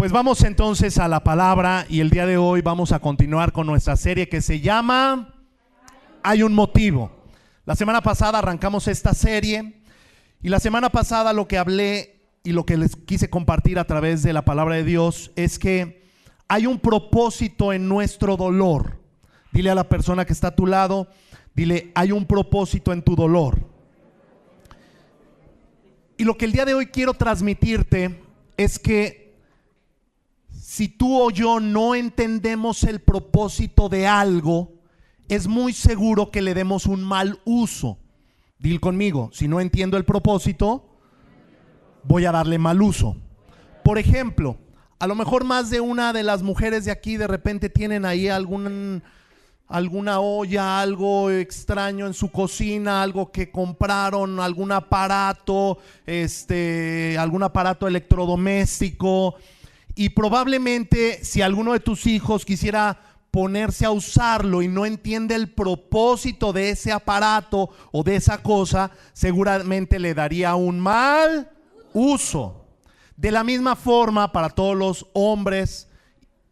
Pues vamos entonces a la palabra y el día de hoy vamos a continuar con nuestra serie que se llama Hay un motivo. La semana pasada arrancamos esta serie y la semana pasada lo que hablé y lo que les quise compartir a través de la palabra de Dios es que hay un propósito en nuestro dolor. Dile a la persona que está a tu lado, dile, hay un propósito en tu dolor. Y lo que el día de hoy quiero transmitirte es que si tú o yo no entendemos el propósito de algo, es muy seguro que le demos un mal uso. Dile conmigo, si no entiendo el propósito, voy a darle mal uso. Por ejemplo, a lo mejor más de una de las mujeres de aquí de repente tienen ahí alguna olla, algo extraño en su cocina, algo que compraron, algún aparato electrodoméstico. Y probablemente si alguno de tus hijos quisiera ponerse a usarlo y no entiende el propósito de ese aparato o de esa cosa, seguramente le daría un mal uso. De la misma forma, para todos los hombres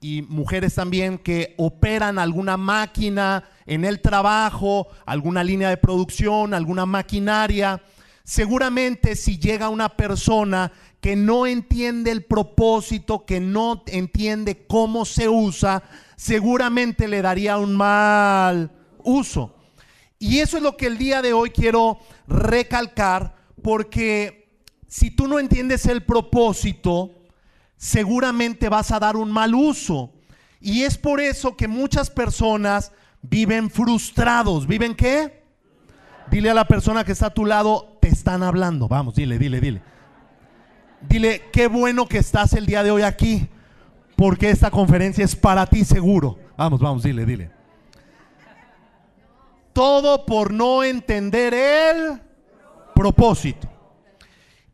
y mujeres también que operan alguna máquina en el trabajo, alguna línea de producción, alguna maquinaria, seguramente si llega una persona que no entiende el propósito, que no entiende cómo se usa, seguramente le daría un mal uso. Y eso es lo que el día de hoy quiero recalcar, porque si tú no entiendes el propósito, seguramente vas a dar un mal uso. Y es por eso que muchas personas viven frustrados. ¿Viven qué? Dile a la persona que está a tu lado, te están hablando. Vamos, dile. Dile, qué bueno que estás el día de hoy aquí, porque esta conferencia es para ti seguro. Vamos, dile. Todo por no entender el propósito.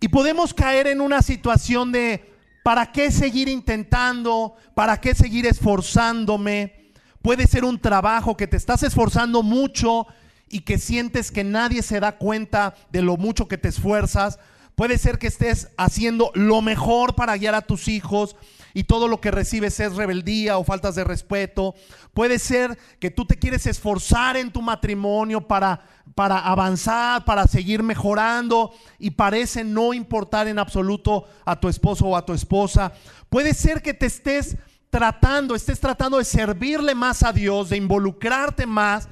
Y podemos caer en una situación de ¿para qué seguir intentando? ¿Para qué seguir esforzándome? Puede ser un trabajo que te estás esforzando mucho y que sientes que nadie se da cuenta de lo mucho que te esfuerzas. Puede ser que estés haciendo lo mejor para guiar a tus hijos y todo lo que recibes es rebeldía o faltas de respeto. Puede ser que tú te quieres esforzar en tu matrimonio para avanzar, para seguir mejorando y parece no importar en absoluto a tu esposo o a tu esposa. Puede ser que estés tratando de servirle más a Dios, de involucrarte más.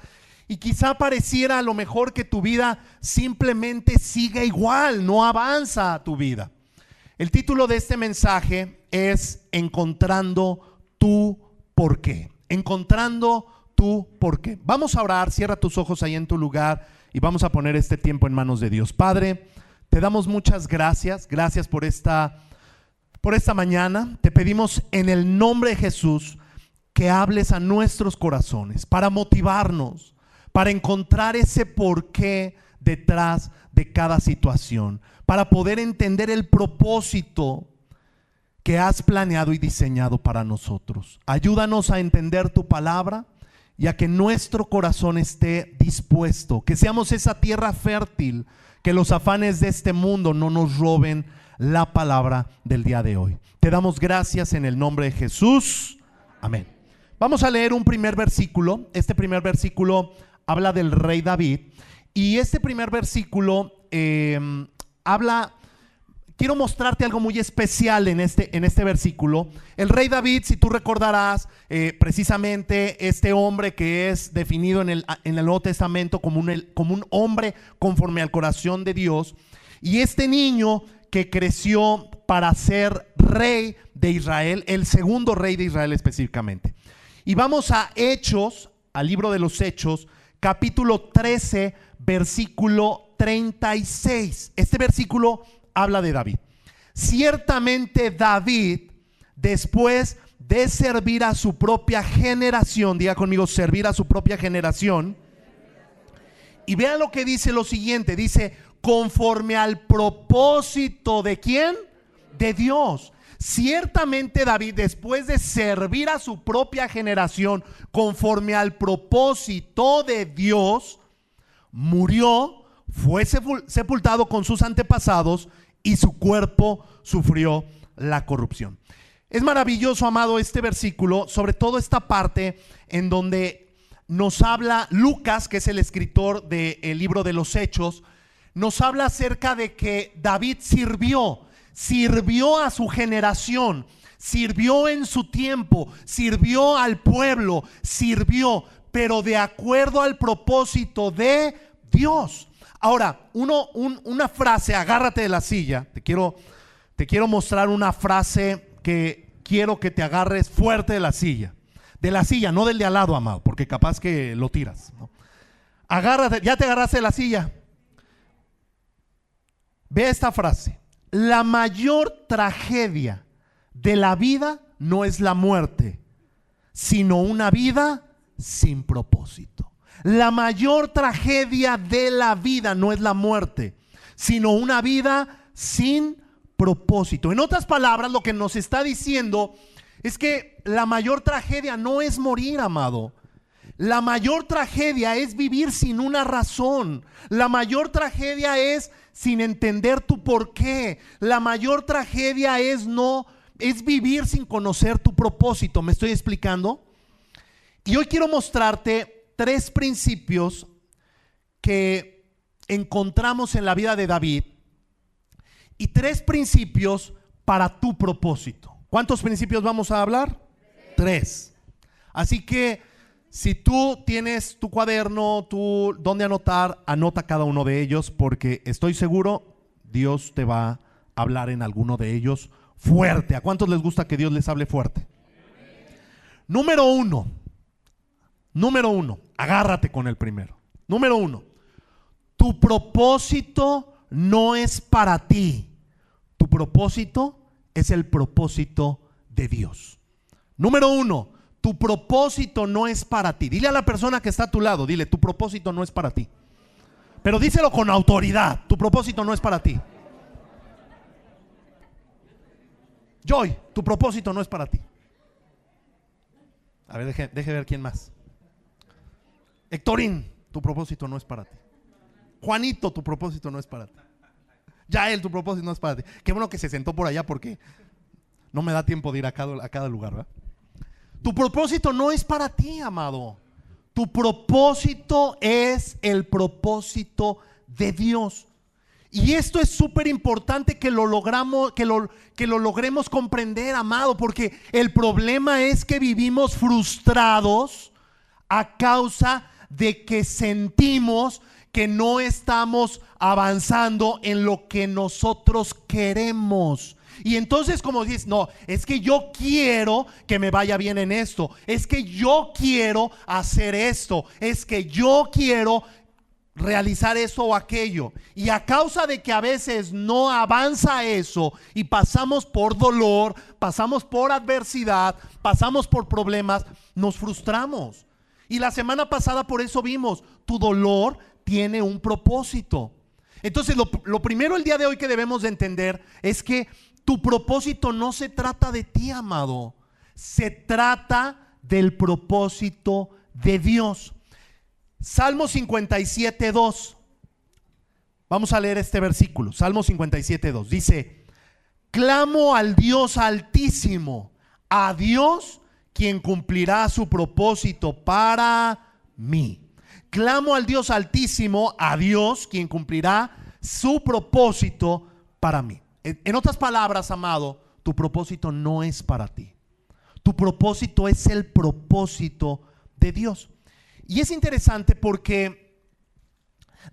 Y quizá pareciera a lo mejor que tu vida simplemente sigue igual, no avanza tu vida. El título de este mensaje es Encontrando tu porqué. Encontrando tu porqué. Vamos a orar, cierra tus ojos ahí en tu lugar y vamos a poner este tiempo en manos de Dios. Padre, te damos muchas gracias. Gracias por esta mañana. Te pedimos en el nombre de Jesús que hables a nuestros corazones para motivarnos, para encontrar ese porqué detrás de cada situación, para poder entender el propósito que has planeado y diseñado para nosotros. Ayúdanos a entender tu palabra y a que nuestro corazón esté dispuesto, que seamos esa tierra fértil, que los afanes de este mundo no nos roben la palabra del día de hoy. Te damos gracias en el nombre de Jesús. Amén. Vamos a leer un primer versículo. Este primer versículo habla del rey David y este primer versículo quiero mostrarte algo muy especial en este versículo. El rey David, si tú recordarás, precisamente este hombre que es definido en el Nuevo Testamento como un hombre conforme al corazón de Dios, y este niño que creció para ser rey de Israel, el segundo rey de Israel específicamente. Y vamos a Hechos, al libro de los Hechos, capítulo 13, versículo 36. Este versículo habla de David. Ciertamente David, después de servir a su propia generación, diga conmigo, servir a su propia generación, y vean lo que dice lo siguiente, dice, conforme al propósito de ¿quién? De Dios. Ciertamente David, después de servir a su propia generación conforme al propósito de Dios, murió, fue sepultado con sus antepasados y su cuerpo sufrió la corrupción. Es maravilloso, amado, este versículo, sobre todo esta parte en donde nos habla Lucas, que es el escritor del libro de los Hechos, nos habla acerca de que David sirvió a su generación, sirvió en su tiempo, sirvió al pueblo, pero de acuerdo al propósito de Dios. Ahora, una frase, agárrate de la silla, te quiero mostrar una frase que quiero que te agarres fuerte de la silla, no del de al lado, amado, porque capaz que lo tiras, ¿no? Agárrate, ya te agarraste de la silla. Ve esta frase: la mayor tragedia de la vida no es la muerte, sino una vida sin propósito. La mayor tragedia de la vida no es la muerte, sino una vida sin propósito. En otras palabras, lo que nos está diciendo es que la mayor tragedia no es morir, amado. La mayor tragedia es vivir sin una razón. La mayor tragedia es sin entender tu porqué. La mayor tragedia es vivir sin conocer tu propósito. ¿Me estoy explicando? Y hoy quiero mostrarte 3 principios que encontramos en la vida de David y 3 principios para tu propósito. ¿Cuántos principios vamos a hablar? 3. Así que si tú tienes tu cuaderno, donde anotar, anota cada uno de ellos, porque estoy seguro Dios te va a hablar en alguno de ellos fuerte. ¿A cuántos les gusta que Dios les hable fuerte? Número uno, agárrate con el primero. Número 1, tu propósito no es para ti. Tu propósito es el propósito de Dios. Número 1, tu propósito no es para ti. Dile a la persona que está a tu lado, dile: tu propósito no es para ti. Pero díselo con autoridad: tu propósito no es para ti. Joy, tu propósito no es para ti. A ver, deje ver quién más. Héctorín, tu propósito no es para ti. Juanito, tu propósito no es para ti. Yael, tu propósito no es para ti. Qué bueno que se sentó por allá, porque no me da tiempo de ir a cada lugar, ¿verdad? Tu propósito no es para ti, amado. Tu propósito es el propósito de Dios. Y esto es súper importante que lo logremos comprender, amado, porque el problema es que vivimos frustrados a causa de que sentimos que no estamos avanzando en lo que nosotros queremos. Y entonces, como dices, no, es que yo quiero que me vaya bien en esto, es que yo quiero hacer esto, es que yo quiero realizar eso o aquello, y a causa de que a veces no avanza eso y pasamos por dolor, pasamos por adversidad, pasamos por problemas, nos frustramos. Y la semana pasada por eso vimos: tu dolor tiene un propósito. Entonces lo primero el día de hoy que debemos de entender es que tu propósito no se trata de ti, amado, se trata del propósito de Dios. Salmo 57:2. Vamos a leer este versículo. Salmo 57:2 dice: clamo al Dios Altísimo, a Dios quien cumplirá su propósito para mí. Clamo al Dios Altísimo, a Dios quien cumplirá su propósito para mí. En otras palabras, amado, tu propósito no es para ti. Tu propósito es el propósito de Dios. Y es interesante porque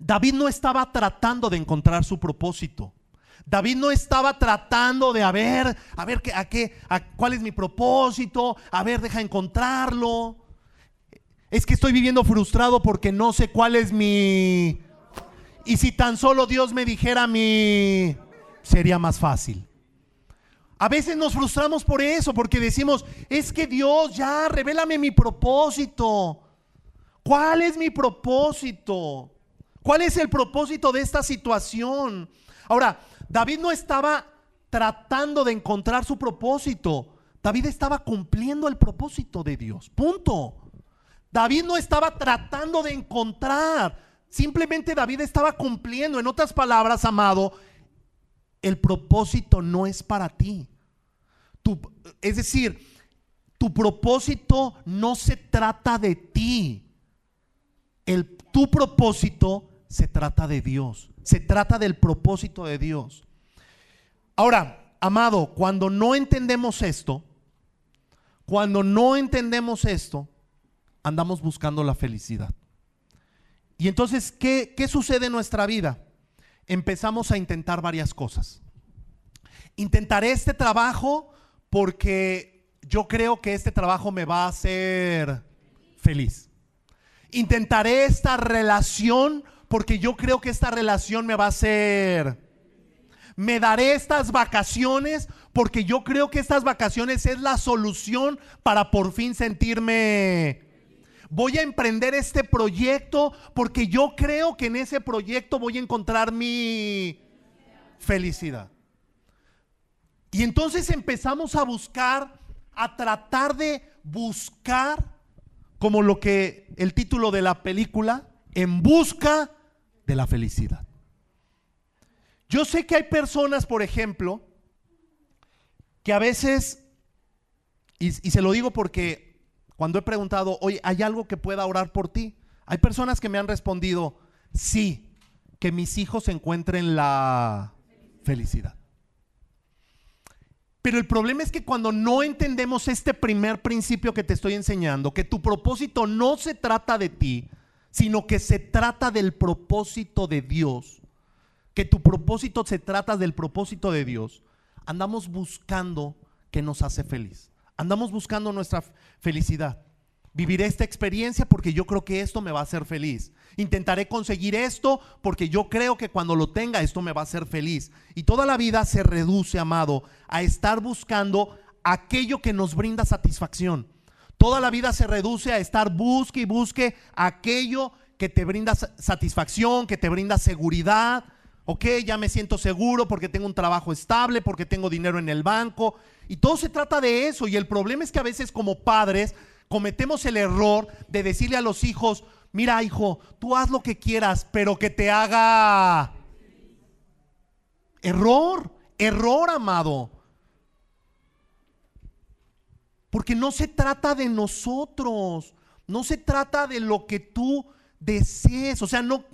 David no estaba tratando de encontrar su propósito. David no estaba tratando de cuál es mi propósito, deja encontrarlo. Es que estoy viviendo frustrado porque no sé cuál es mi... Y si tan solo Dios me dijera sería más fácil. A veces nos frustramos por eso, porque decimos: es que Dios, ya, revélame mi propósito. ¿Cuál es mi propósito? ¿Cuál es el propósito de esta situación? Ahora, David no estaba tratando de encontrar su propósito. David estaba cumpliendo el propósito de Dios. Punto. David no estaba tratando de encontrar. Simplemente David estaba cumpliendo. En otras palabras, amado, el propósito no es para ti. Es decir, tu propósito no se trata de ti. Tu propósito se trata de Dios. Se trata del propósito de Dios. Ahora, amado, cuando no entendemos esto, andamos buscando la felicidad. Y entonces, ¿qué sucede en nuestra vida? Empezamos a intentar varias cosas. Intentaré este trabajo porque yo creo que este trabajo me va a hacer feliz. Intentaré esta relación porque yo creo que esta relación me va a hacer. Me daré estas vacaciones porque yo creo que estas vacaciones es la solución para por fin sentirme. Voy a emprender este proyecto porque yo creo que en ese proyecto voy a encontrar mi felicidad. Y entonces empezamos a buscar, a tratar de buscar, como lo que el título de la película, En busca de la felicidad. Yo sé que hay personas, por ejemplo, que a veces, y se lo digo porque cuando he preguntado, oye, ¿hay algo que pueda orar por ti? Hay personas que me han respondido, sí, que mis hijos encuentren la felicidad. Pero el problema es que cuando no entendemos este primer principio que te estoy enseñando, que tu propósito no se trata de ti, sino que se trata del propósito de Dios, que tu propósito se trata del propósito de Dios, andamos buscando qué nos hace feliz. Andamos buscando nuestra felicidad. Viviré esta experiencia porque yo creo que esto me va a hacer feliz. Intentaré conseguir esto porque yo creo que cuando lo tenga esto me va a hacer feliz. Y toda la vida se reduce, amado, a estar buscando aquello que nos brinda satisfacción. Toda la vida se reduce a estar busque y busque aquello que te brinda satisfacción, que te brinda seguridad. Ok, ya me siento seguro porque tengo un trabajo estable, porque tengo dinero en el banco. Y todo se trata de eso. Y el problema es que a veces como padres cometemos el error de decirle a los hijos, mira hijo, tú haz lo que quieras, pero que te haga. Error, amado. Porque no se trata de nosotros, no se trata de lo que tú desees. O sea, no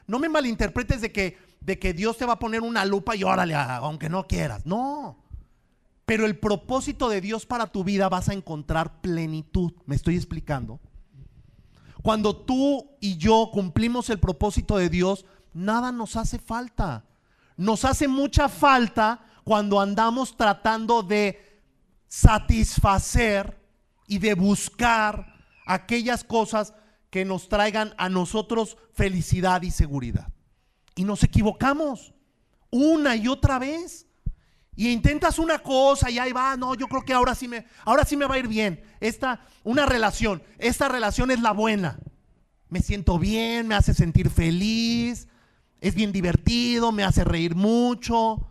me malinterpretes de que Dios te va a poner una lupa y órale, aunque no quieras. No. Pero el propósito de Dios para tu vida vas a encontrar plenitud. ¿Me estoy explicando? Cuando tú y yo cumplimos el propósito de Dios, nada nos hace falta. Nos hace mucha falta cuando andamos tratando de satisfacer y de buscar aquellas cosas que nos traigan a nosotros felicidad y seguridad. Y nos equivocamos una y otra vez. Y intentas una cosa y ahí va, no, yo creo que ahora sí me va a ir bien. Esta relación es la buena. Me siento bien, me hace sentir feliz, es bien divertido, me hace reír mucho.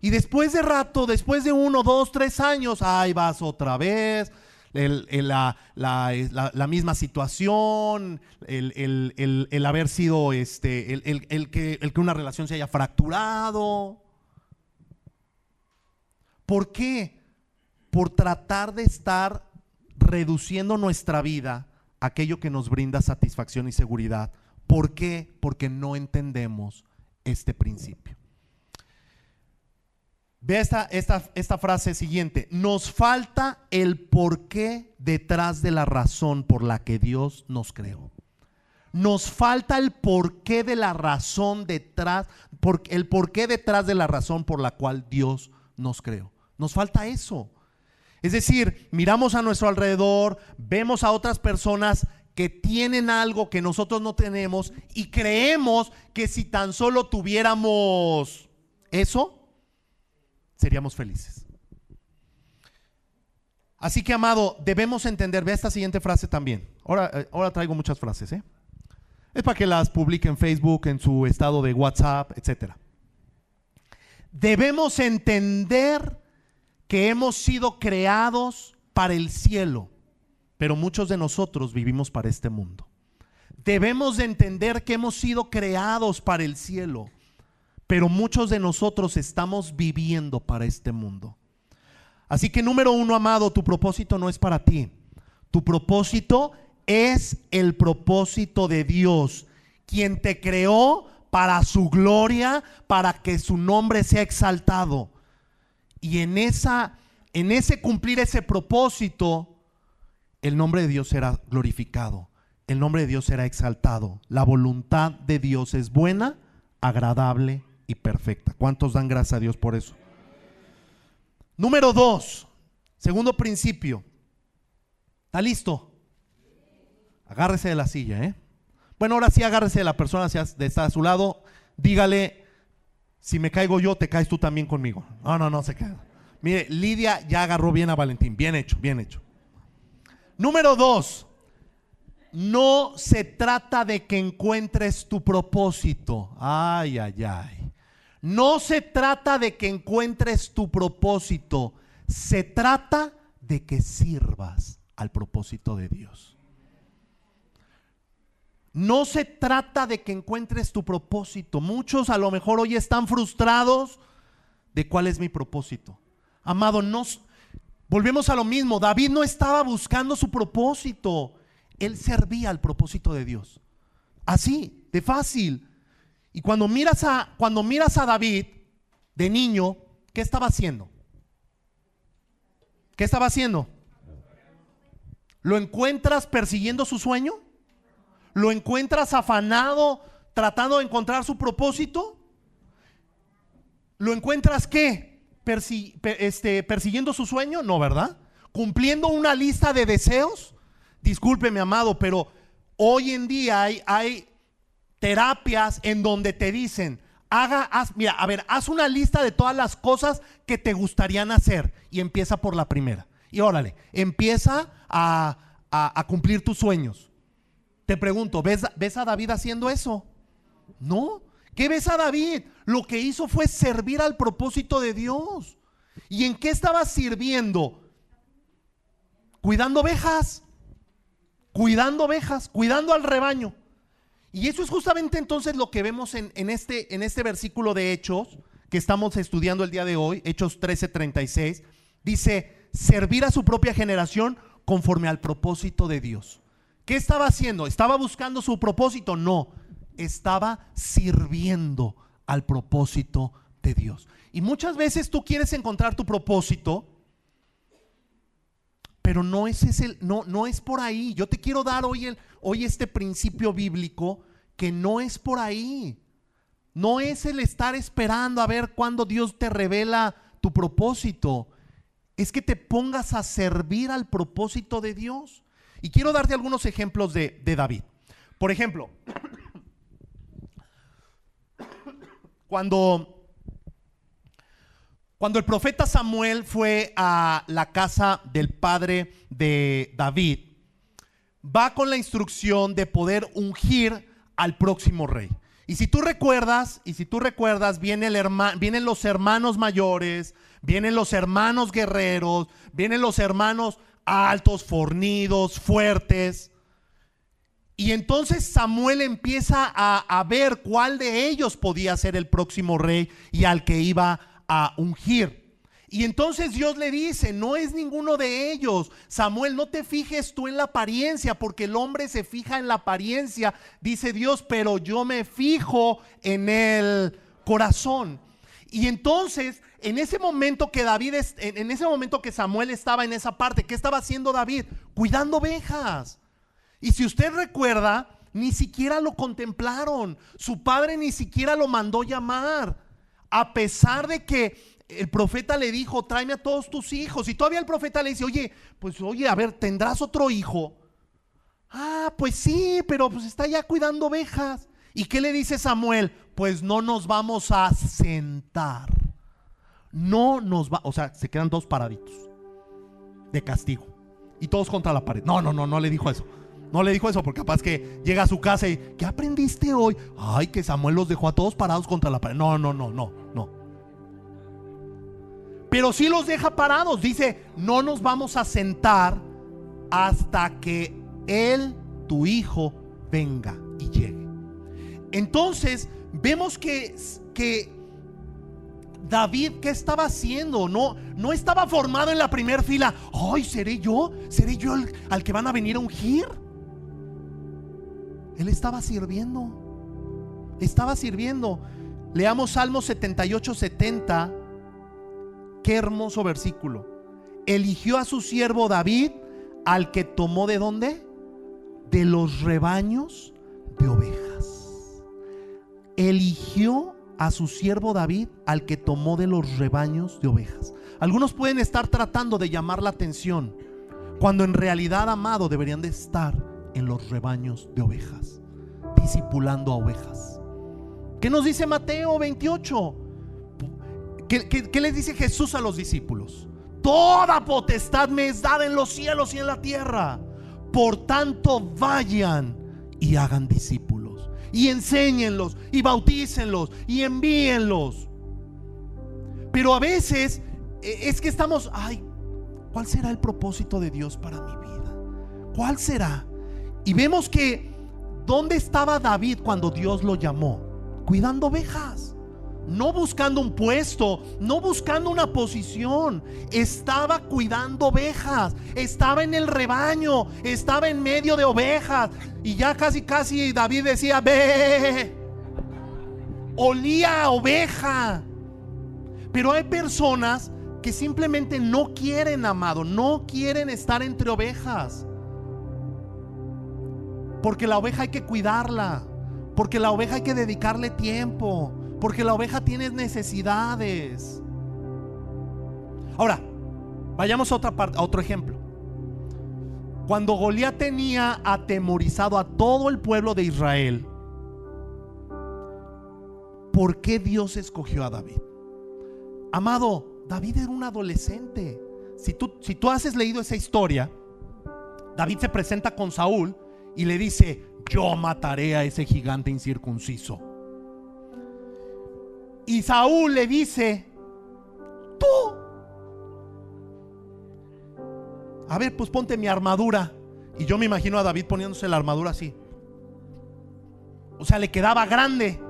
Y después de rato, después de 1, 2, 3 años, ahí vas otra vez. La misma situación, el haber sido el que una relación se haya fracturado. ¿Por qué? Por tratar de estar reduciendo nuestra vida a aquello que nos brinda satisfacción y seguridad. ¿Por qué? Porque no entendemos este principio. Ve esta frase siguiente. Nos falta el porqué detrás de la razón por la que Dios nos creó. Nos falta el porqué de la razón detrás, el porqué detrás de la razón por la cual Dios nos creó. Nos falta eso. Es decir, miramos a nuestro alrededor, vemos a otras personas que tienen algo que nosotros no tenemos y creemos que si tan solo tuviéramos eso, seríamos felices. Así que, amado, debemos entender, ve esta siguiente frase también. Ahora traigo muchas frases, Es para que las publique en Facebook, en su estado de WhatsApp, etc. Debemos entender que hemos sido creados para el cielo, pero muchos de nosotros vivimos para este mundo. Debemos de entender que hemos sido creados para el cielo, pero muchos de nosotros estamos viviendo para este mundo. Así que número uno, amado, tu propósito no es para ti. Tu propósito es el propósito de Dios, quien te creó para su gloria, para que su nombre sea exaltado. Y en ese cumplir ese propósito, el nombre de Dios será glorificado, el nombre de Dios será exaltado. La voluntad de Dios es buena, agradable y perfecta. ¿Cuántos dan gracias a Dios por eso? Número 2, segundo principio. ¿Está listo? Agárrese de la silla, Bueno, ahora sí agárrese de la persona que está a su lado. Dígale: si me caigo yo, te caes tú también conmigo. No se cae. Mire, Lidia ya agarró bien a Valentín. Bien hecho, bien hecho. Número 2, no se trata de que encuentres tu propósito. Ay. No se trata de que encuentres tu propósito. Se trata de que sirvas al propósito de Dios. No se trata de que encuentres tu propósito. Muchos a lo mejor hoy están frustrados de cuál es mi propósito. Amado, volvemos a lo mismo. David no estaba buscando su propósito. Él servía al propósito de Dios. Así, de fácil. Y cuando miras a David de niño, ¿qué estaba haciendo? ¿Qué estaba haciendo? ¿Lo encuentras persiguiendo su sueño? ¿Lo encuentras afanado tratando de encontrar su propósito? ¿Lo encuentras qué? ¿Persiguiendo su sueño? No, ¿verdad? ¿Cumpliendo una lista de deseos? Discúlpeme, amado, pero hoy en día hay terapias en donde te dicen: haz una lista de todas las cosas que te gustarían hacer y empieza por la primera. Y órale, empieza a cumplir tus sueños. Te pregunto, ¿ves a David haciendo eso? No. ¿Qué ves a David? Lo que hizo fue servir al propósito de Dios. ¿Y en qué estaba sirviendo? Cuidando ovejas, cuidando al rebaño. Y eso es justamente entonces lo que vemos en este versículo de Hechos que estamos estudiando el día de hoy, Hechos 13:36. Dice: servir a su propia generación conforme al propósito de Dios. ¿Qué estaba haciendo? ¿Estaba buscando su propósito? No, estaba sirviendo al propósito de Dios. Y muchas veces tú quieres encontrar tu propósito, pero no es por ahí. Yo te quiero dar hoy este principio bíblico, que no es por ahí. No es el estar esperando a ver cuándo Dios te revela tu propósito. Es que te pongas a servir al propósito de Dios. Y quiero darte algunos ejemplos de David. Por ejemplo, cuando el profeta Samuel fue a la casa del padre de David, va con la instrucción de poder ungir al próximo rey. Y si tú recuerdas, vienen los hermanos mayores, vienen los hermanos guerreros, vienen los hermanos altos, fornidos, fuertes. Y entonces Samuel empieza a ver cuál de ellos podía ser el próximo rey y al que iba a ungir. Y entonces Dios le dice: no es ninguno de ellos. Samuel, no te fijes tú en la apariencia, porque el hombre se fija en la apariencia, dice Dios, pero yo me fijo en el corazón. Y entonces, en ese momento que Samuel estaba en esa parte, ¿qué estaba haciendo David? Cuidando ovejas. Y si usted recuerda, ni siquiera lo contemplaron. Su padre ni siquiera lo mandó llamar, a pesar de que el profeta le dijo: tráeme a todos tus hijos. Y todavía el profeta le dice: oye, a ver, ¿tendrás otro hijo? Ah, pues sí, pero pues está ya cuidando ovejas. ¿Y qué le dice Samuel? Pues no nos vamos a sentar. O sea, se quedan todos paraditos de castigo y todos contra la pared. No le dijo eso. No le dijo eso, porque capaz que llega a su casa y: ¿qué aprendiste hoy? Ay, que Samuel los dejó a todos parados contra la pared. No. Pero sí los deja parados. Dice: no nos vamos a sentar hasta que él, tu hijo, venga y llegue. Entonces vemos que David, ¿qué estaba haciendo? No estaba formado en la primera fila. Ay, ¿seré yo al que van a venir a ungir? Él estaba sirviendo. Leamos Salmo 78:70. Qué hermoso versículo. Eligió a su siervo David, al que tomó ¿de dónde? De los rebaños de ovejas. Eligió a su siervo David, al que tomó de los rebaños de ovejas. Algunos pueden estar tratando de llamar la atención, cuando en realidad, amado, deberían de estar en los rebaños de ovejas, discipulando a ovejas. ¿Qué nos dice Mateo 28? ¿Qué les dice Jesús a los discípulos? Toda potestad me es dada en los cielos y en la tierra. Por tanto, vayan y hagan discípulos, y enséñenlos, y bautícenlos, y envíenlos. Pero a veces es que estamos, ¿cuál será el propósito de Dios para mi vida? ¿Cuál será? Y vemos que ¿dónde estaba David cuando Dios lo llamó? Cuidando ovejas. No buscando un puesto, no buscando una posición. Estaba cuidando ovejas. Estaba en el rebaño, estaba en medio de ovejas. Y ya casi David decía: ve. Olía a oveja. Pero hay personas que simplemente no quieren, amado, no quieren estar entre ovejas. Porque la oveja hay que cuidarla, porque la oveja hay que dedicarle tiempo, porque la oveja tiene necesidades. Ahora, vayamos a otra parte, a otro ejemplo. Cuando Goliat tenía atemorizado a todo el pueblo de Israel, ¿por qué Dios escogió a David? Amado, David era un adolescente. Si tú has leído esa historia, David se presenta con Saúl y le dice: yo mataré a ese gigante incircunciso. Y Saúl le dice: tú, a ver, pues ponte mi armadura. Y yo me imagino a David poniéndose la armadura así. O sea, le quedaba grande.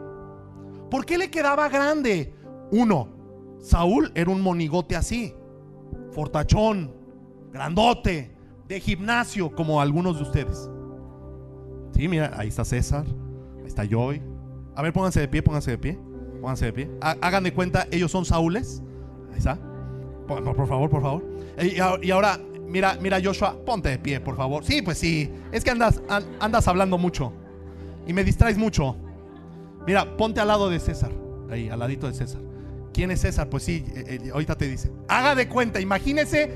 ¿Por qué le quedaba grande? Uno, Saúl era un monigote así, fortachón, grandote, de gimnasio, como algunos de ustedes. Sí, mira, ahí está César, ahí está Joy. A ver, pónganse de pie. Hagan de cuenta, ellos son Saúles. Ahí está. Por favor. Y ahora, mira Joshua, ponte de pie, por favor. Sí, pues sí, es que andas hablando mucho y me distraes mucho. Mira, ponte al lado de César, ahí, al ladito de César. ¿Quién es César? Pues sí, ahorita te dice. Haga de cuenta, imagínese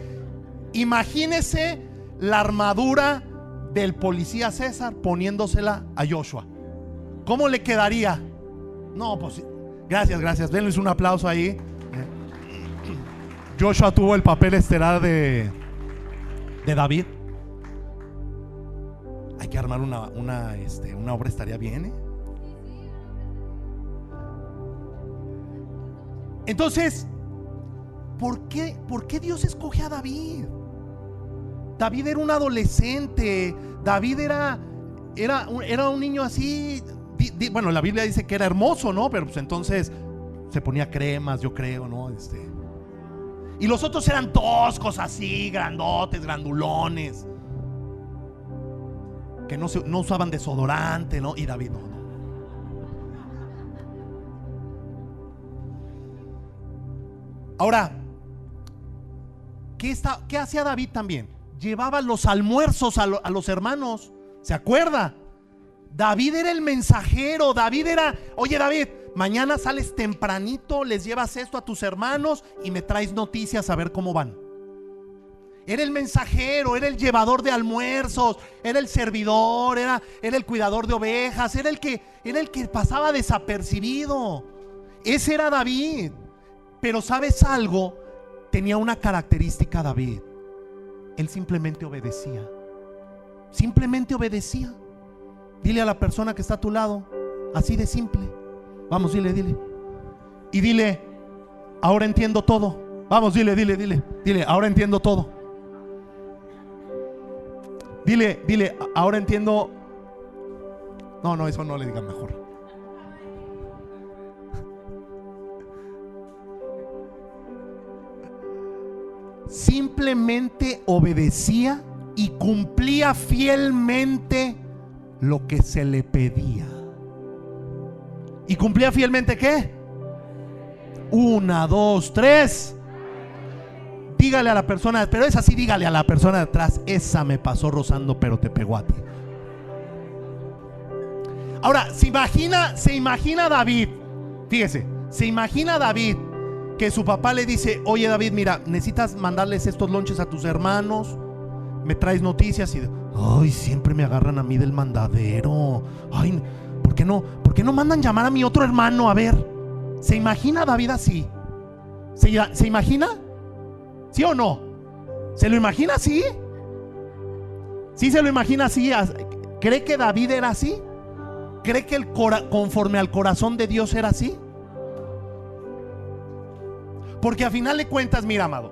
la armadura del policía César poniéndosela a Joshua. ¿Cómo le quedaría? No, pues gracias. Denles un aplauso ahí. Joshua tuvo el papel estelar de David. Hay que armar una obra, estaría bien, ¿eh? Entonces, ¿por qué Dios escoge a David? David era un adolescente. David era un niño así. Bueno, la Biblia dice que era hermoso, ¿no? Pero pues entonces se ponía cremas, yo creo, ¿no? Y los otros eran toscos así, grandotes, grandulones, que no usaban desodorante, ¿no? Y David no. Ahora, ¿qué hacía David también? Llevaba los almuerzos a los hermanos. ¿Se acuerda? David era el mensajero. David era: oye David, mañana sales tempranito, les llevas esto a tus hermanos y me traes noticias a ver cómo van. Era el mensajero, era el llevador de almuerzos, era el servidor, era el cuidador de ovejas, era el que pasaba desapercibido. Ese era David. Pero ¿sabes algo? Tenía una característica David. Él simplemente obedecía. Dile a la persona que está a tu lado, así de simple. Vamos, dile. Y dile: ahora entiendo todo. Vamos, dile, ahora entiendo todo. Dile, ahora entiendo. No, eso no le digan mejor. simplemente obedecía y cumplía fielmente lo que se le pedía. ¿Y cumplía fielmente qué? 1, 2, 3. Dígale a la persona, pero es así, dígale a la persona de atrás: esa me pasó rozando, pero te pegó a ti. Ahora, se imagina David, fíjese, se imagina David que su papá le dice: oye David, mira, necesitas mandarles estos lonches a tus hermanos, me traes noticias. Y ay, siempre me agarran a mí del mandadero. Ay, ¿por qué no mandan llamar a mi otro hermano? A ver, ¿se imagina David así? ¿Se imagina? ¿Sí o no? ¿Se lo imagina así? ¿Sí se lo imagina así? ¿Cree que David era así? ¿Cree que conforme al corazón de Dios era así? Porque a final de cuentas, mira, amado,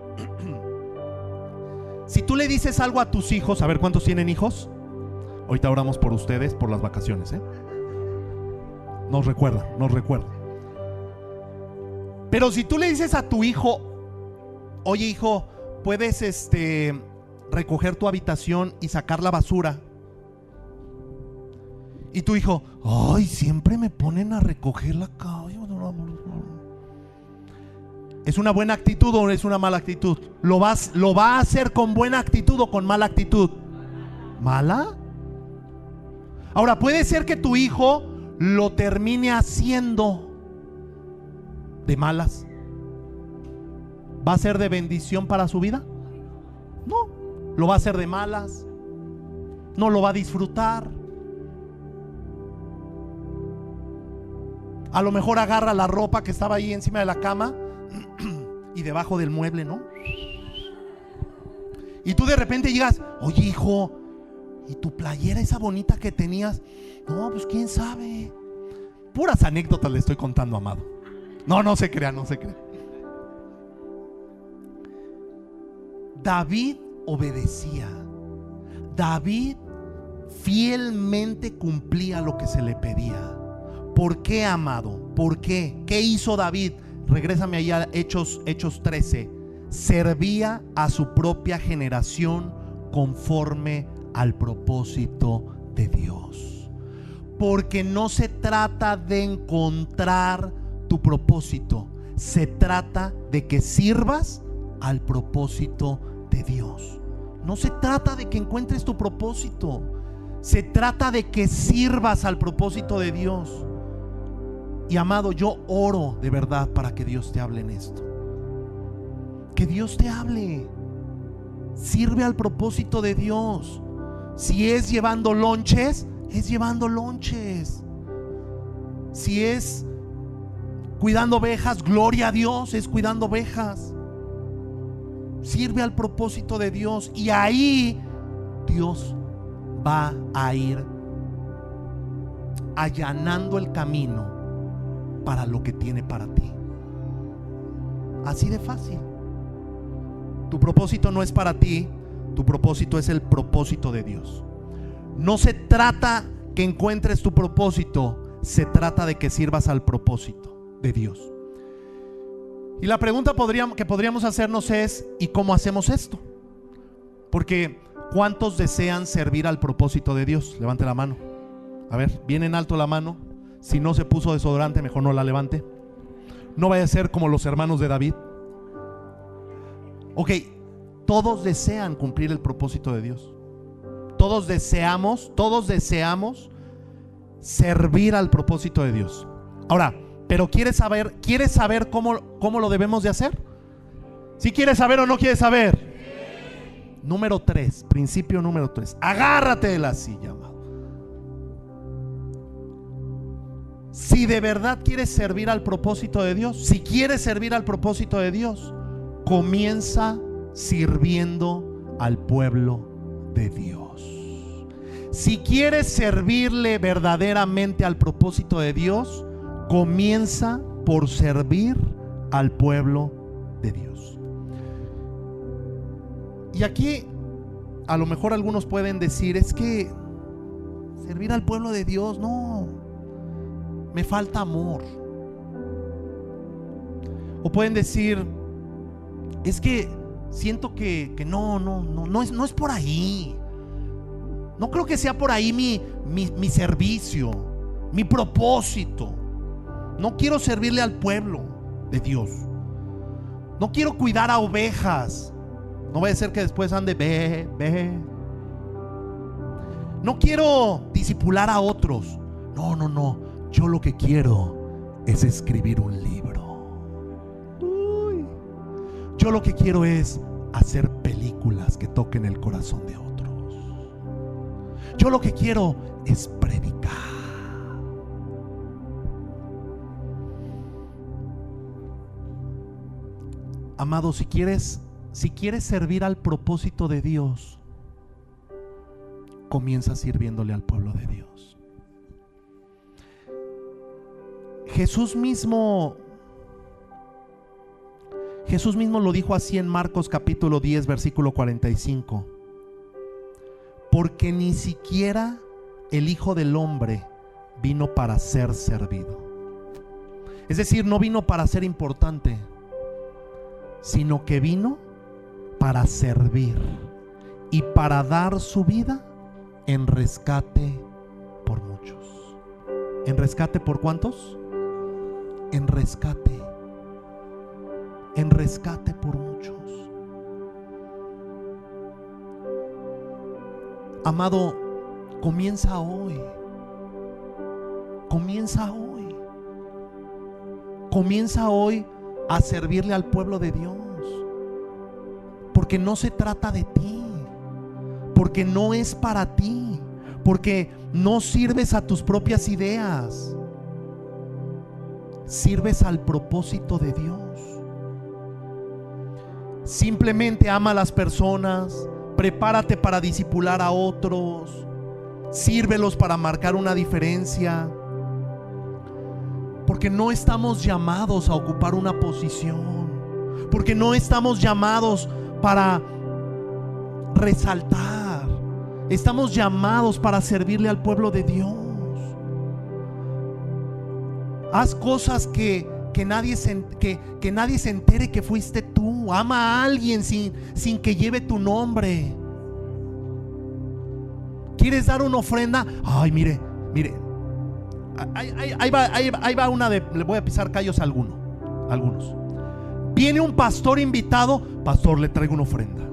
si tú le dices algo a tus hijos, a ver, ¿cuántos tienen hijos? Ahorita oramos por ustedes, por las vacaciones, Nos recuerda. Pero si tú le dices a tu hijo: oye hijo, ¿puedes recoger tu habitación y sacar la basura? Y tu hijo: ay, siempre me ponen a recoger la casa. ¿Es una buena actitud o es una mala actitud? ¿Lo va a hacer con buena actitud o con mala actitud? ¿Mala? Ahora, puede ser que tu hijo lo termine haciendo de malas. ¿Va a ser de bendición para su vida? No. Lo va a hacer de malas. No lo va a disfrutar. A lo mejor agarra la ropa que estaba ahí encima de la cama y debajo del mueble, ¿no? Y tú de repente llegas: oye hijo, ¿y tu playera esa bonita que tenías? No, pues quién sabe. Puras anécdotas le estoy contando, amado. No se crea. David obedecía. David fielmente cumplía lo que se le pedía. ¿Por qué, amado? ¿Por qué? ¿Qué hizo David? Regrésame ahí a Hechos 13. Servía a su propia generación conforme al propósito de Dios. Porque no se trata de encontrar tu propósito, se trata de que sirvas al propósito de Dios. No se trata de que encuentres tu propósito, se trata de que sirvas al propósito de Dios. Y amado, yo oro de verdad para que Dios te hable en esto. Que Dios te hable. Sirve al propósito de Dios. Si es llevando lonches, es llevando lonches. Si es cuidando ovejas, gloria a Dios, es cuidando ovejas. Sirve al propósito de Dios. Y ahí Dios va a ir allanando el camino para lo que tiene para ti. Así de fácil. Tu propósito no es para ti, tu propósito es el propósito de Dios. No se trata que encuentres tu propósito, se trata de que sirvas al propósito de Dios. Y la pregunta que podríamos hacernos es: ¿y cómo hacemos esto? Porque ¿cuántos desean servir al propósito de Dios? Levante la mano. A ver, bien en alto la mano. Si no se puso desodorante, mejor no la levante. No vaya a ser como los hermanos de David. Ok, todos desean cumplir el propósito de Dios. Todos deseamos servir al propósito de Dios. Ahora, pero ¿quieres saber cómo lo debemos de hacer? ¿Sí quieres saber o no quieres saber? Número 3, principio número 3. Agárrate de la silla, amado. Si de verdad quieres servir al propósito de Dios, si quieres servir al propósito de Dios, comienza sirviendo al pueblo de Dios. Si quieres servirle verdaderamente al propósito de Dios, comienza por servir al pueblo de Dios. Y aquí a lo mejor algunos pueden decir: es que servir al pueblo de Dios, no, me falta amor. O pueden decir: es que siento que no es por ahí. No creo que sea por ahí mi servicio, mi propósito. No quiero servirle al pueblo de Dios. No quiero cuidar a ovejas. No vaya a ser que después ande ve. No quiero discipular a otros. No. Yo lo que quiero es escribir un libro. Yo lo que quiero es hacer películas que toquen el corazón de otros. Yo lo que quiero es predicar. Amado, si quieres servir al propósito de Dios, comienza sirviéndole al pueblo de Dios. Jesús mismo lo dijo así en Marcos capítulo 10 versículo 45: porque ni siquiera el Hijo del Hombre vino para ser servido. Es decir, no vino para ser importante, sino que vino para servir y para dar su vida en rescate por muchos. ¿En rescate por cuántos? En rescate por muchos. Amado, comienza hoy. Comienza hoy a servirle al pueblo de Dios. Porque no se trata de ti, porque no es para ti, porque no sirves a tus propias ideas, sirves al propósito de Dios. Simplemente ama a las personas, prepárate para discipular a otros, sírvelos para marcar una diferencia, porque no estamos llamados a ocupar una posición, porque no estamos llamados para resaltar, estamos llamados para servirle al pueblo de Dios. Haz cosas que nadie se entere que fuiste tú. Ama a alguien sin que lleve tu nombre. ¿Quieres dar una ofrenda? Ay, mire, ahí va una de, le voy a pisar callos a algunos. Viene un pastor invitado, pastor, le traigo una ofrenda.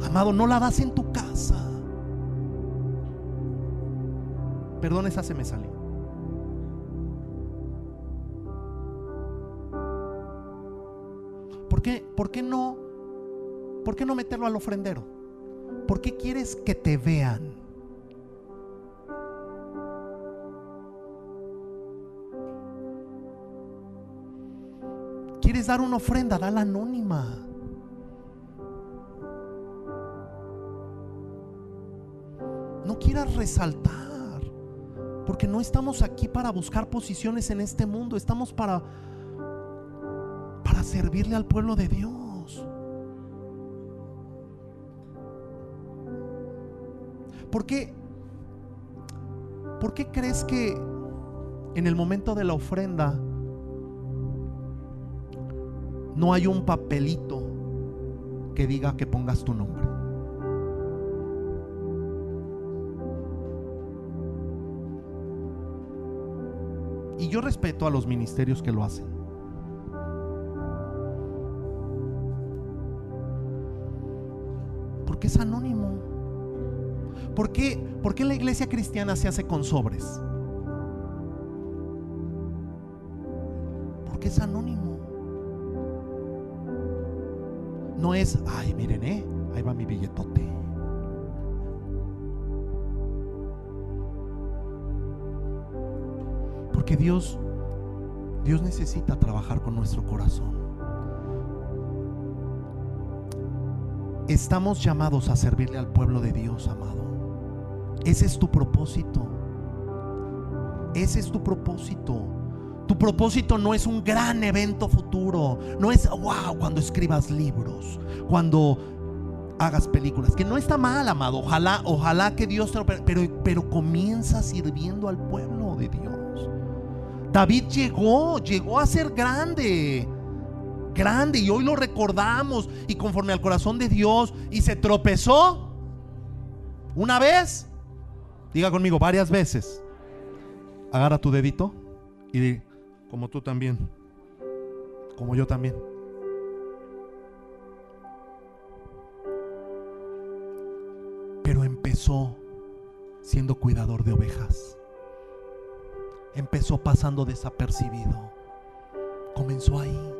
Amado, no la das en tu casa. Perdón, esa se me salió. ¿Por qué no meterlo al ofrendero? ¿Por qué quieres que te vean? ¿Quieres dar una ofrenda? Dala anónima. No quieras resaltar, porque no estamos aquí para buscar posiciones en este mundo. Estamos para servirle al pueblo de Dios. ¿Por qué crees que en el momento de la ofrenda no hay un papelito que diga que pongas tu nombre? Y yo respeto a los ministerios que lo hacen, porque es anónimo. ¿Por qué la iglesia cristiana se hace con sobres? Porque es anónimo. No es, ay, miren, ahí va mi billetote. Porque Dios necesita trabajar con nuestro corazón. Estamos llamados a servirle al pueblo de Dios, amado. Ese es tu propósito. Ese es tu propósito. Tu propósito no es un gran evento futuro. No es wow, cuando escribas libros, cuando hagas películas, que no está mal, amado. Ojalá que Dios te lo pero comienza sirviendo al pueblo de Dios. David llegó a ser grande. grande, y hoy lo recordamos y conforme al corazón de Dios. Y se tropezó una vez, diga conmigo, varias veces. Agarra tu dedito y di, como tú también, como yo también. Pero empezó siendo cuidador de ovejas. Empezó pasando desapercibido. Comenzó ahí.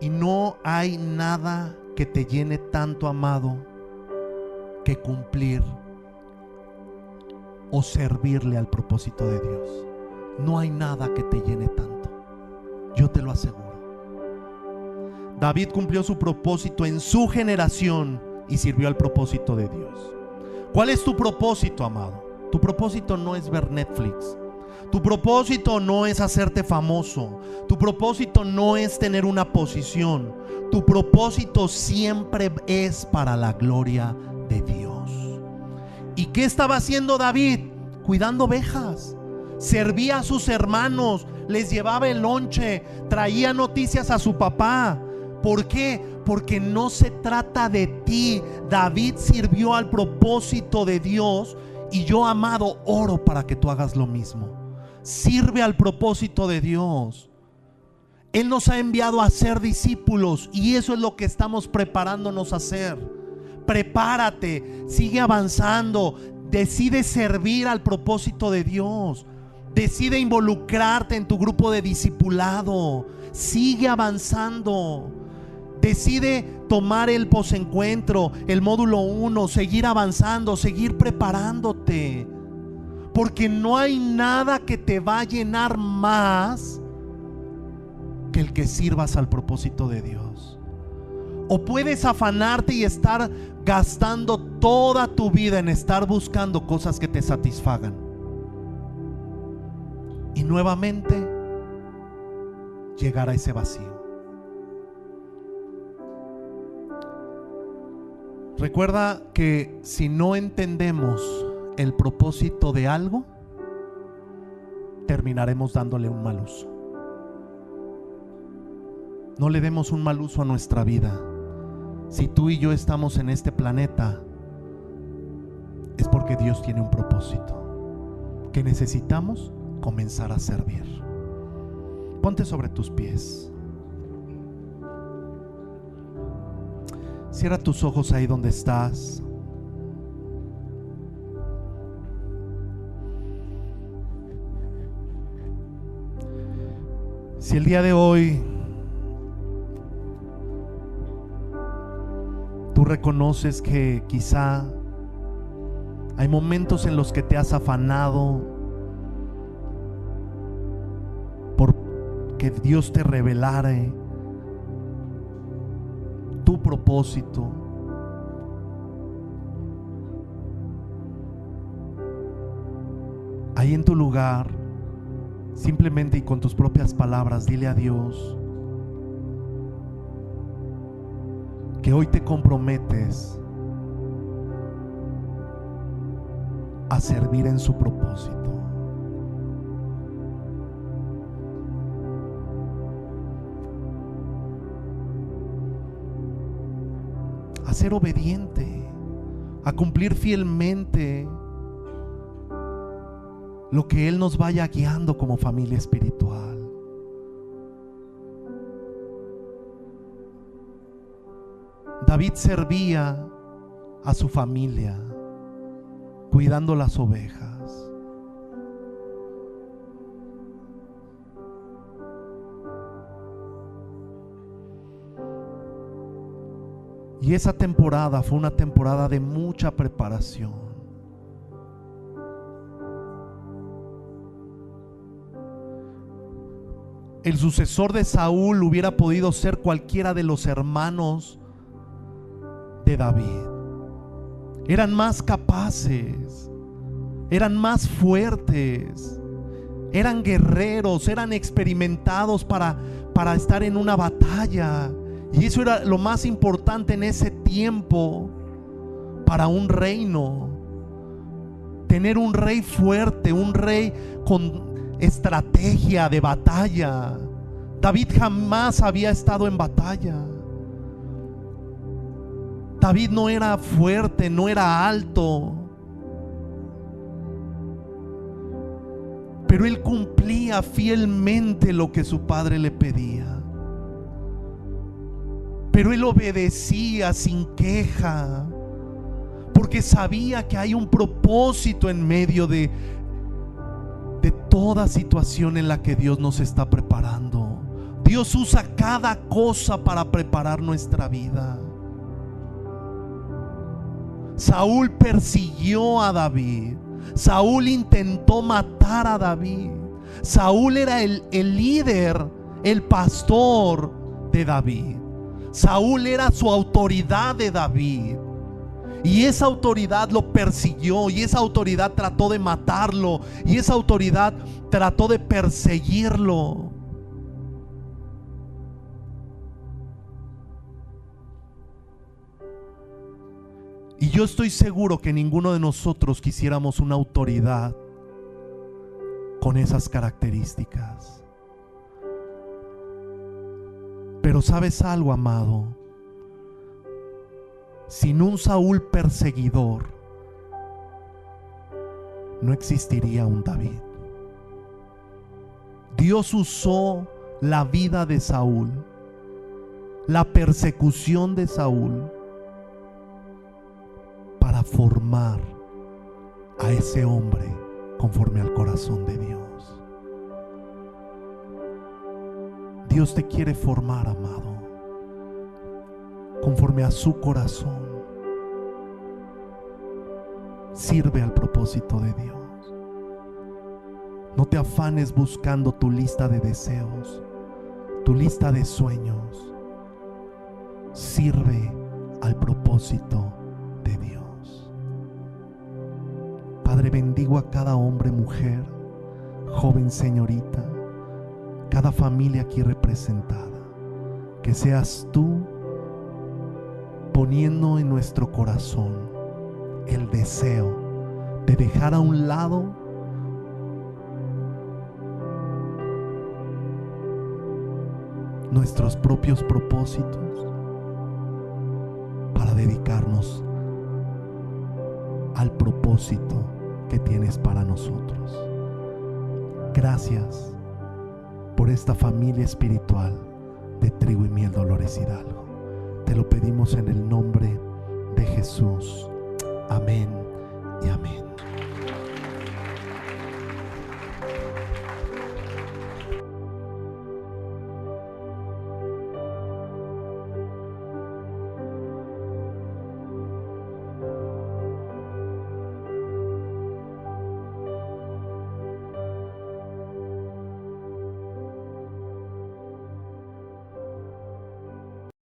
Y no hay nada que te llene tanto, amado, que cumplir o servirle al propósito de Dios. No hay nada que te llene tanto. Yo te lo aseguro. David cumplió su propósito en su generación y sirvió al propósito de Dios. ¿Cuál es tu propósito, amado? Tu propósito no es ver Netflix. Tu propósito no es hacerte famoso. Tu propósito no es tener una posición. Tu propósito siempre es para la gloria de Dios. ¿Y qué estaba haciendo David? Cuidando ovejas. Servía a sus hermanos, les llevaba el lonche, traía noticias a su papá. ¿Por qué? Porque no se trata de ti. David sirvió al propósito de Dios, y yo, amado, oro para que tú hagas lo mismo. Sirve al propósito de Dios. Él nos ha enviado a ser discípulos, y eso es lo que estamos preparándonos a hacer. Prepárate, sigue avanzando, decide servir al propósito de Dios, decide involucrarte en tu grupo de discipulado, sigue avanzando, decide tomar el posencuentro, el módulo 1, seguir avanzando, seguir preparándote, porque no hay nada que te va a llenar más que el que sirvas al propósito de Dios. O puedes afanarte y estar gastando toda tu vida en estar buscando cosas que te satisfagan, y nuevamente llegar a ese vacío. Recuerda que si no entendemos el propósito de algo, terminaremos dándole un mal uso. No le demos un mal uso a nuestra vida. Si tú y yo estamos en este planeta, es porque Dios tiene un propósito que necesitamos comenzar a servir. Ponte sobre tus pies. Cierra tus ojos ahí donde estás. Si el día de hoy tú reconoces que quizá hay momentos en los que te has afanado por que Dios te revelara tu propósito, ahí en tu lugar, simplemente y con tus propias palabras, dile a Dios que hoy te comprometes a servir en su propósito. A ser obediente, a cumplir fielmente lo que Él nos vaya guiando como familia espiritual. David servía a su familia, cuidando las ovejas. Y esa temporada fue una temporada de mucha preparación. El sucesor de Saúl hubiera podido ser cualquiera de los hermanos de David. Eran más capaces, eran más fuertes, eran guerreros, eran experimentados para estar en una batalla. Y eso era lo más importante en ese tiempo para un reino. Tener un rey fuerte, un rey con estrategia de batalla. David jamás había estado en batalla. David no era fuerte, no era alto, pero él cumplía fielmente lo que su padre le pedía. Pero él obedecía sin queja, porque sabía que hay un propósito en medio de toda situación en la que Dios nos está preparando. Dios usa cada cosa para preparar nuestra vida. Saúl persiguió a David. Saúl intentó matar a David. Saúl era el líder, el pastor de David. Saúl era su autoridad de David. Y esa autoridad lo persiguió, y esa autoridad trató de matarlo, y esa autoridad trató de perseguirlo. Y yo estoy seguro que ninguno de nosotros quisiéramos una autoridad con esas características. Pero ¿sabes algo, amado? Sin un Saúl perseguidor, no existiría un David. Dios usó la vida de Saúl, la persecución de Saúl, para formar a ese hombre conforme al corazón de Dios. Dios te quiere formar, amado, conforme a su corazón. Sirve al propósito de Dios. No te afanes buscando tu lista de deseos, tu lista de sueños. Sirve al propósito de Dios. Padre, bendigo a cada hombre, mujer, joven, señorita, cada familia aquí representada. Que seas tú poniendo en nuestro corazón el deseo de dejar a un lado nuestros propios propósitos para dedicarnos al propósito que tienes para nosotros. Gracias por esta familia espiritual de Trigo y Miel Dolores Hidalgo. Te lo pedimos en el nombre de Jesús. Amén.